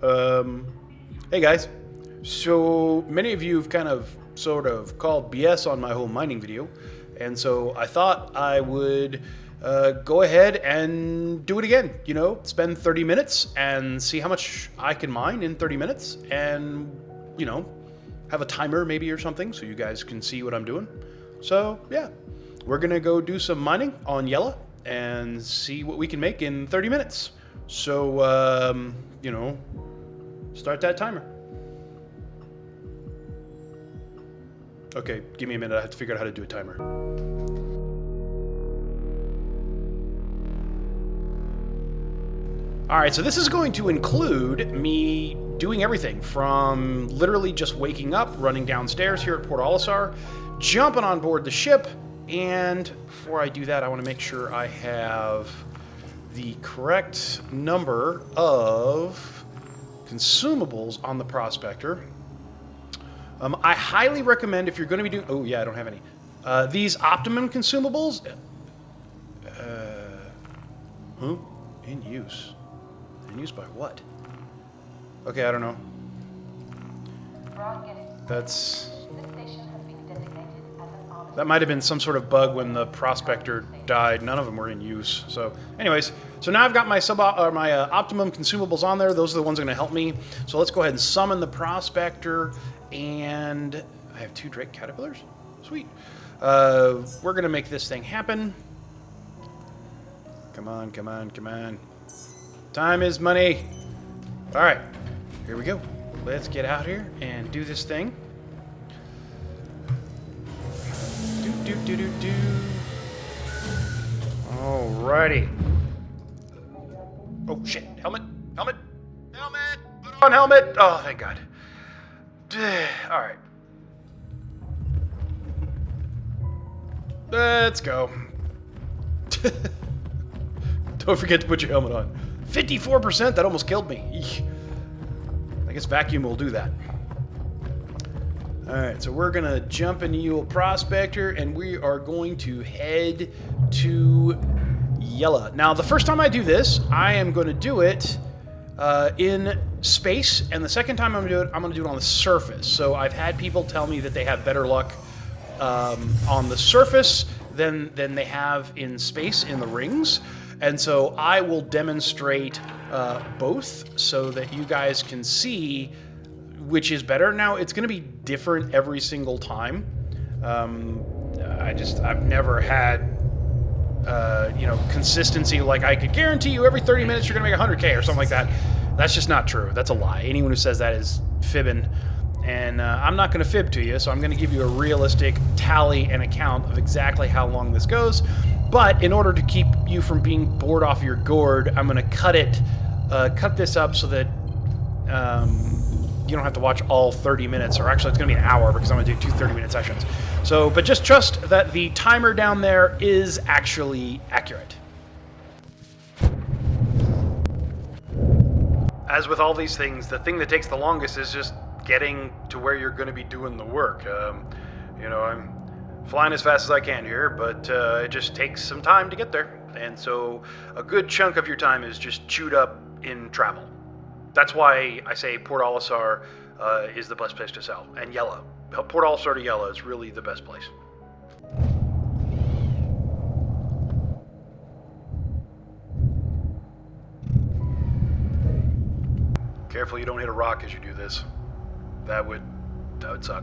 Hey guys. So many of you have kind of sort of called BS on my whole mining video, and so I thought I would go ahead and do it again. You know, spend 30 minutes and see how much I can mine in 30 minutes, and you know, have a timer maybe or something so you guys can see what I'm doing. So yeah, we're gonna go do some mining on Yella and see what we can make in 30 minutes. So you know, start that timer. Okay, give me a minute. I have to figure out how to do a timer. All right, so this is going to include me doing everything from literally just waking up, running downstairs here at Port Olisar, jumping on board the ship, and before I do that, I want to make sure I have the correct number of consumables on the prospector. I highly recommend if you're going to be doing... Oh, yeah, I don't have any. These optimum consumables... In use. In use by what? Okay, I don't know. That's... That might have been some sort of bug when the prospector died. None of them were in use. So, anyways, so now I've got my optimum consumables on there. Those are the ones that are going to help me. So let's go ahead and summon the prospector. And I have 2 Drake caterpillars. Sweet. We're going to make this thing happen. Come on, come on, come on. Time is money. All right, here we go. Let's get out here and do this thing. Do. Alrighty. Oh shit! Helmet! Helmet! Helmet! Put on helmet! Oh, thank God. All right. Let's go. Don't forget to put your helmet on. 54%? That almost killed me. Eesh. I guess vacuum will do that. Alright, so we're going to jump into Yule Prospector, and we are going to head to Yella. Now, the first time I do this, I am going to do it in space, and the second time I'm going to do it on the surface. So I've had people tell me that they have better luck on the surface than they have in space in the rings. And so I will demonstrate both so that you guys can see which is better. Now, it's going to be different every single time. I've never had, you know, consistency. Like, I could guarantee you every 30 minutes you're going to make 100K or something like that. That's just not true. That's a lie. Anyone who says that is fibbing. And I'm not going to fib to you, so I'm going to give you a realistic tally and account of exactly how long this goes. But in order to keep you from being bored off your gourd, I'm going to cut this up so that you don't have to watch all 30 minutes, or actually it's going to be an hour because I'm going to do 2 30-minute sessions. So, but just trust that the timer down there is actually accurate. As with all these things, the thing that takes the longest is just getting to where you're going to be doing the work. You know, I'm flying as fast as I can here, but it just takes some time to get there. And so a good chunk of your time is just chewed up in travel. That's why I say Port Olisar is the best place to sell. And Yella. Port Olisar to Yella is really the best place. Careful you don't hit a rock as you do this. That would suck.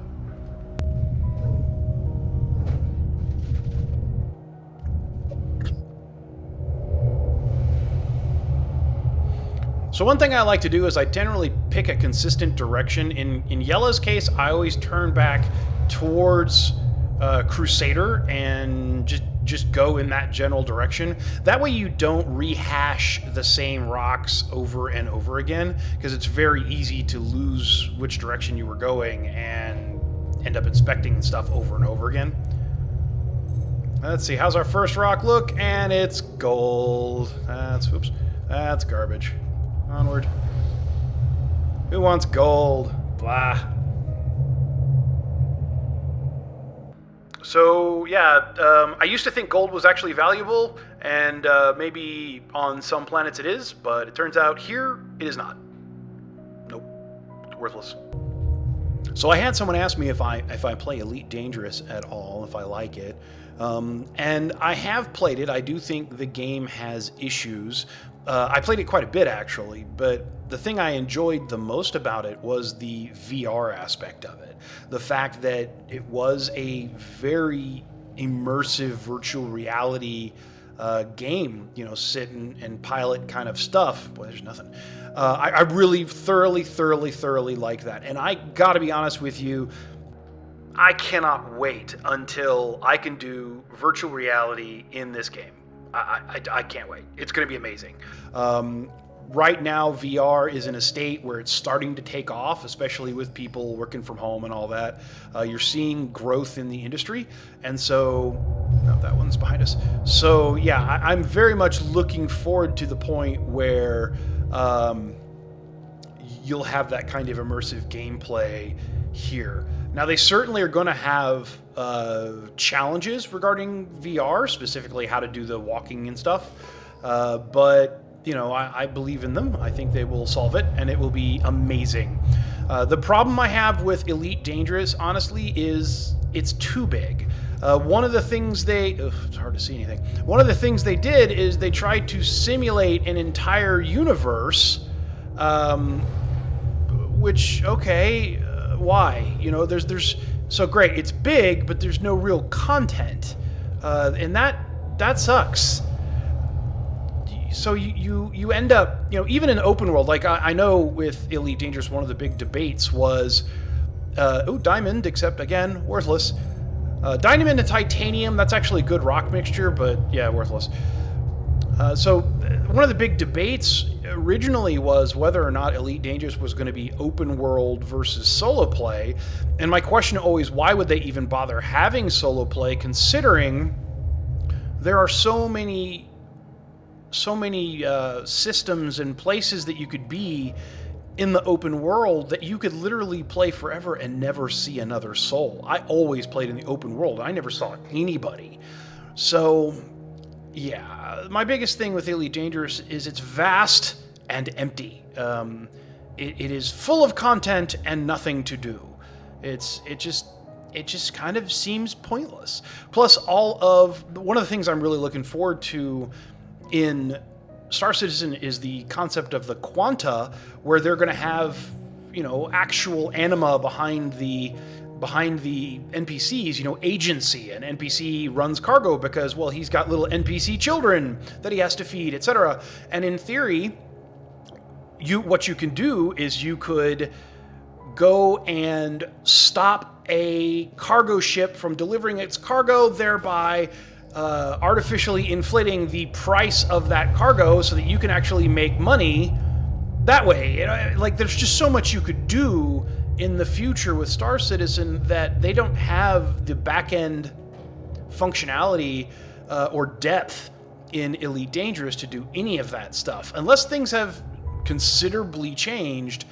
So one thing I like to do is I generally pick a consistent direction. In Yella's case, I always turn back towards Crusader and just go in that general direction. That way you don't rehash the same rocks over and over again, because it's very easy to lose which direction you were going and end up inspecting stuff over and over again. Let's see, how's our first rock look? And it's gold. That's garbage. Onward. Who wants gold? Blah. So, yeah, I used to think gold was actually valuable, and maybe on some planets it is, but it turns out here it is not. Worthless. So I had someone ask me if I play Elite Dangerous at all, if I like it. And I have played it. I do think the game has issues. I played it quite a bit, actually, but the thing I enjoyed the most about it was the VR aspect of it. The fact that it was a very immersive virtual reality game, you know, sit and pilot kind of stuff. Boy, there's nothing. I really thoroughly like that. And I gotta be honest with you, I cannot wait until I can do virtual reality in this game. I can't wait. It's going to be amazing. Right now, VR is in a state where it's starting to take off, especially with people working from home and all that. You're seeing growth in the industry. And so, no, that one's behind us. So, yeah, I'm very much looking forward to the point where you'll have that kind of immersive gameplay here. Now, they certainly are going to have challenges regarding VR, specifically how to do the walking and stuff. But, you know, I believe in them. I think they will solve it, and it will be amazing. The problem I have with Elite Dangerous, honestly, is it's too big. One of the things it's hard to see anything. One of the things they did is they tried to simulate an entire universe, which, okay, why? You know, there's so great. It's big, but there's no real content, and that sucks. So you end up, you know, even in open world, like I know with Elite Dangerous, one of the big debates was, diamond, except again, worthless. Diamond and titanium, that's actually a good rock mixture, but yeah, worthless. So one of the big debates originally was whether or not Elite Dangerous was going to be open world versus solo play. And my question always, why would they even bother having solo play, considering there are so many systems and places that you could be in the open world that you could literally play forever and never see another soul. I always played in the open world. I never saw anybody. So, yeah, my biggest thing with Elite Dangerous is it's vast and empty. It is full of content and nothing to do. It just kind of seems pointless. Plus, one of the things I'm really looking forward to in Star Citizen is the concept of the quanta, where they're going to have, you know, actual anima behind the NPCs, you know, agency. An NPC runs cargo because, well, he's got little NPC children that he has to feed, etc. And in theory, what you can do is you could go and stop a cargo ship from delivering its cargo, thereby artificially inflating the price of that cargo so that you can actually make money that way. Like, there's just so much you could do in the future with Star Citizen that they don't have the back-end functionality or depth in Elite Dangerous to do any of that stuff. Unless things have considerably changed,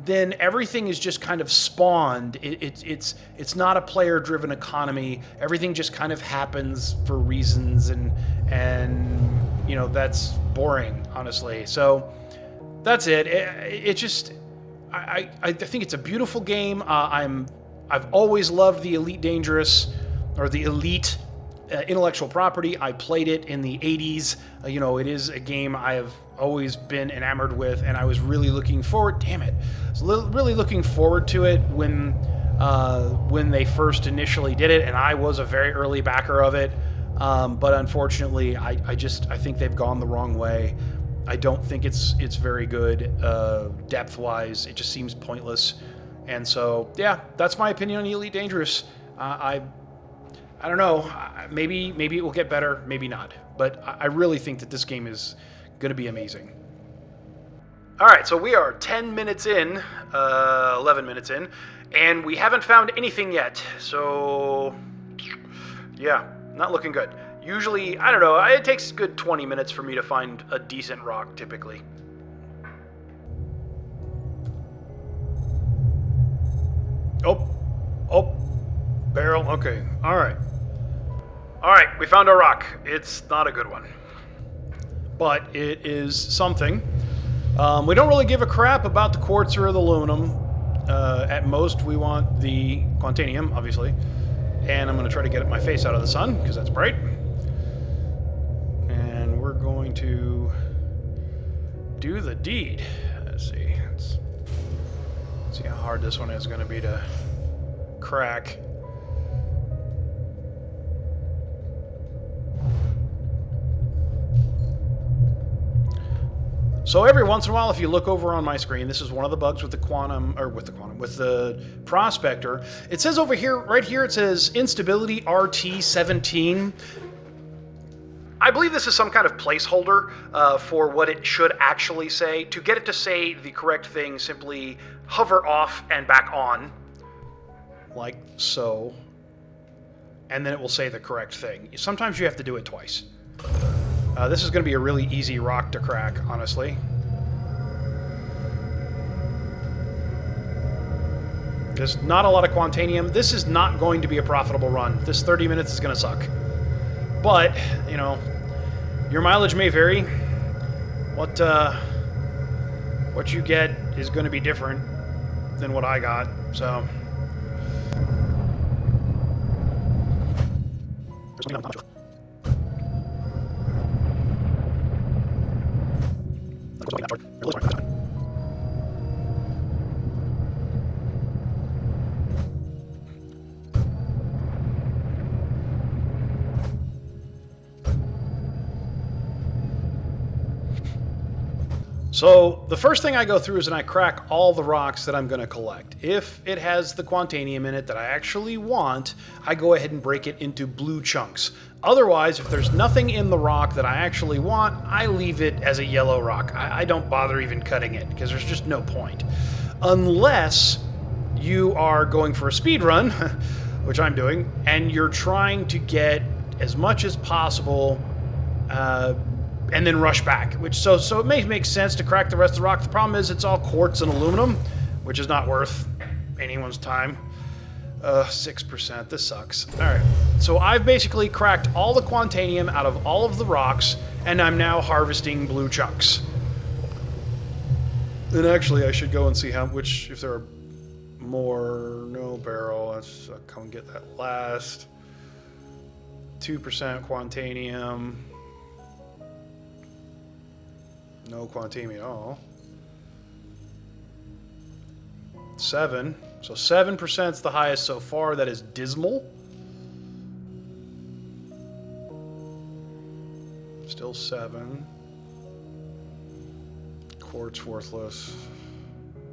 then everything is just kind of spawned. It's not a player-driven economy. Everything just kind of happens for reasons, and you know, that's boring, honestly. So that's it. I think it's a beautiful game. I've always loved the Elite Dangerous, or the Elite intellectual property. I played it in the 80s. You know, it is a game I have always been enamored with, and I was really looking forward. Damn it! I was really looking forward to it when they first initially did it, and I was a very early backer of it. But unfortunately, I think they've gone the wrong way. I don't think it's very good depth-wise. It just seems pointless. And so, yeah, that's my opinion on Elite Dangerous. I don't know. Maybe it will get better. Maybe not. But I really think that this game is going to be amazing. All right, so we are 10 minutes in, 11 minutes in, and we haven't found anything yet. So, yeah, not looking good. Usually, I don't know, it takes a good 20 minutes for me to find a decent rock, typically. Oh, barrel, okay, all right. All right, we found our rock. It's not a good one, but it is something. We don't really give a crap about the quartz or the aluminum. At most, we want the quantanium, obviously. And I'm going to try to get my face out of the sun, because that's bright. And we're going to do the deed. Let's see. Let's see how hard this one is going to be to crack. So every once in a while, if you look over on my screen, this is one of the bugs with the prospector. It says over here, right here, it says instability RT17. I believe this is some kind of placeholder for what it should actually say. To get it to say the correct thing, simply hover off and back on, like so, and then it will say the correct thing. Sometimes you have to do it twice. This is going to be a really easy rock to crack, honestly. There's not a lot of quantanium. This is not going to be a profitable run. This 30 minutes is going to suck. But, you know, your mileage may vary. What you get is going to be different than what I got, so... So the first thing I go through is I crack all the rocks that I'm going to collect. If it has the quantanium in it that I actually want, I go ahead and break it into blue chunks. Otherwise, if there's nothing in the rock that I actually want, I leave it as a yellow rock. I don't bother even cutting it because there's just no point. Unless you are going for a speed run, which I'm doing, and you're trying to get as much as possible and then rush back, so it may make sense to crack the rest of the rock. The problem is it's all quartz and aluminum, which is not worth anyone's time. 6%, this sucks. All right, so I've basically cracked all the quantanium out of all of the rocks, and I'm now harvesting blue chunks. And actually, I should go and see if there are more. No barrel, let's come and get that last. 2% quantanium. No quantanium at all. 7. So 7% is the highest so far. That is dismal. Still 7. Quartz worthless.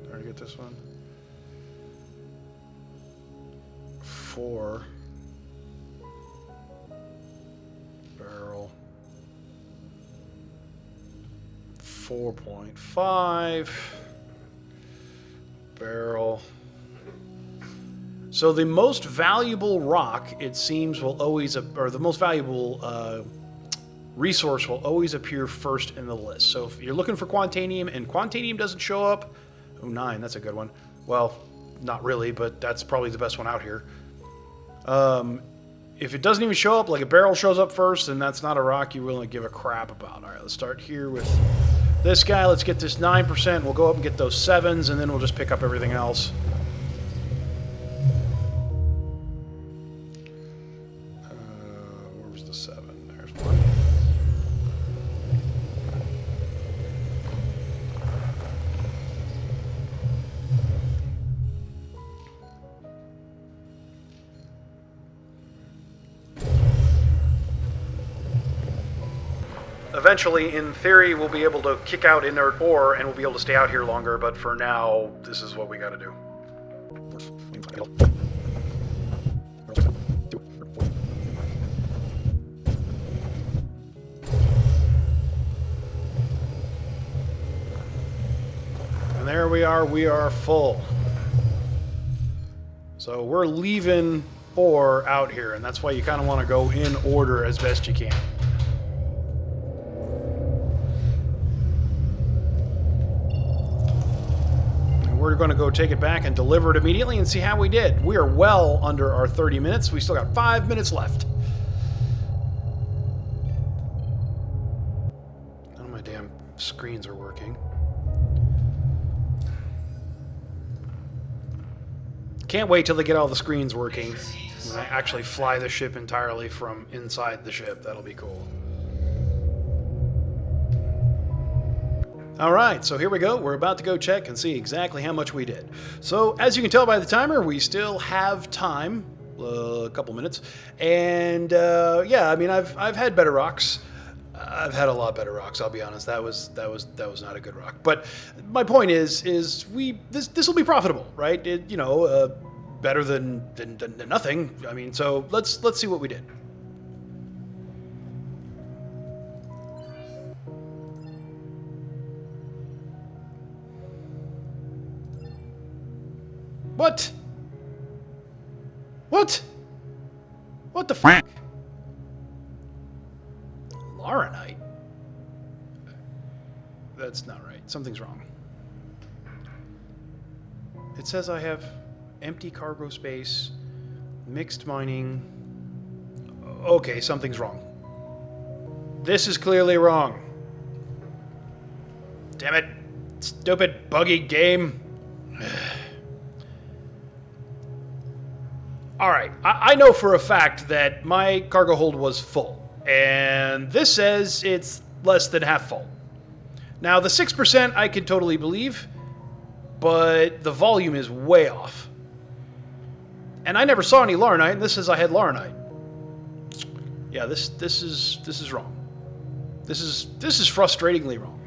Trying to get this one. 4. Barrel. 4.5 barrel. So the most valuable rock, it seems, will always, or the most valuable resource will always appear first in the list. So if you're looking for quantanium and quantanium doesn't show up, 9, that's a good one. Well, not really, but that's probably the best one out here. If it doesn't even show up, like a barrel shows up first, then that's not a rock you really give a crap about. All right, let's start here with this guy. Let's get this 9%. We'll go up and get those 7s, and then we'll just pick up everything else. Where was the 7? There's one. Eventually, in theory, we'll be able to kick out inert ore and we'll be able to stay out here longer, but for now, this is what we gotta do. And there we are full. So we're leaving ore out here, and that's why you kind of want to go in order as best you can. We're going to go take it back and deliver it immediately and see how we did. We are well under our 30 minutes. We still got 5 minutes left. None of my damn screens are working. can't wait till they get all the screens working. And I actually fly the ship entirely from inside the ship. That'll be cool. Alright, so here we go. We're about to go check and see exactly how much we did. So, as you can tell by the timer, we still have time. A couple minutes. And, yeah, I mean, I've had better rocks. I've had a lot better rocks, I'll be honest. That was not a good rock. But my point is this will be profitable, right? Better than nothing. I mean, so let's see what we did. What? What? What the fuck? Laurenite? That's not right. Something's wrong. It says I have empty cargo space, mixed mining. Okay, something's wrong. This is clearly wrong. Damn it. Stupid, buggy game. Alright, I know for a fact that my cargo hold was full. And this says it's less than half full. Now, the 6% I can totally believe, but the volume is way off. And I never saw any Laurenite, and this says I had Laurenite. Yeah, this is wrong. This is frustratingly wrong.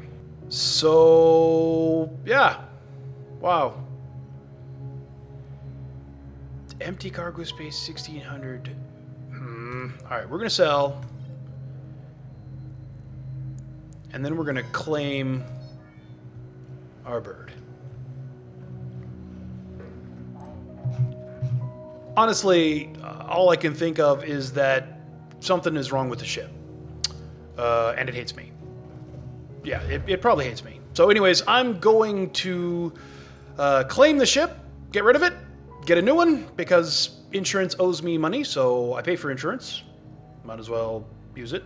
So, yeah. Wow. Empty cargo space, 1,600. Alright, we're going to sell. And then we're going to claim our bird. Honestly, all I can think of is that something is wrong with the ship. And it hates me. Yeah, it probably hates me. So anyways, I'm going to claim the ship, get rid of it, get a new one, because insurance owes me money, so I pay for insurance. Might as well use it.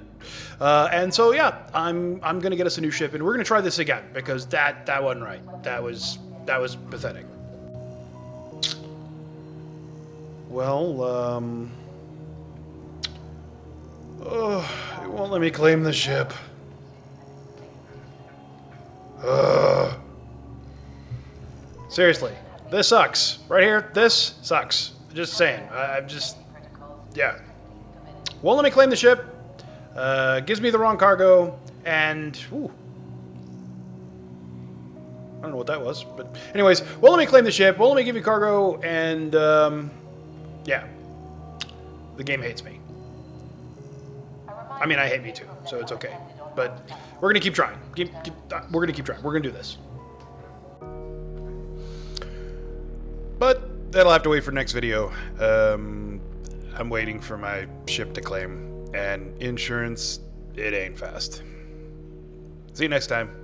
And so yeah, I'm gonna get us a new ship, and we're gonna try this again, because that wasn't right. That was pathetic. Well, it won't let me claim the ship. Seriously, this sucks. Right here, this sucks. Just saying. I'm just, yeah. Won't let me claim the ship. Gives me the wrong cargo, and ooh. I don't know what that was, but anyways, won't let me claim the ship. Won't let me give you cargo, and yeah, the game hates me. I mean, I hate me too, so it's okay. But we're gonna keep trying. We're gonna keep trying. We're gonna do this. But that'll have to wait for next video. I'm waiting for my ship to claim, and insurance, it ain't fast. See you next time.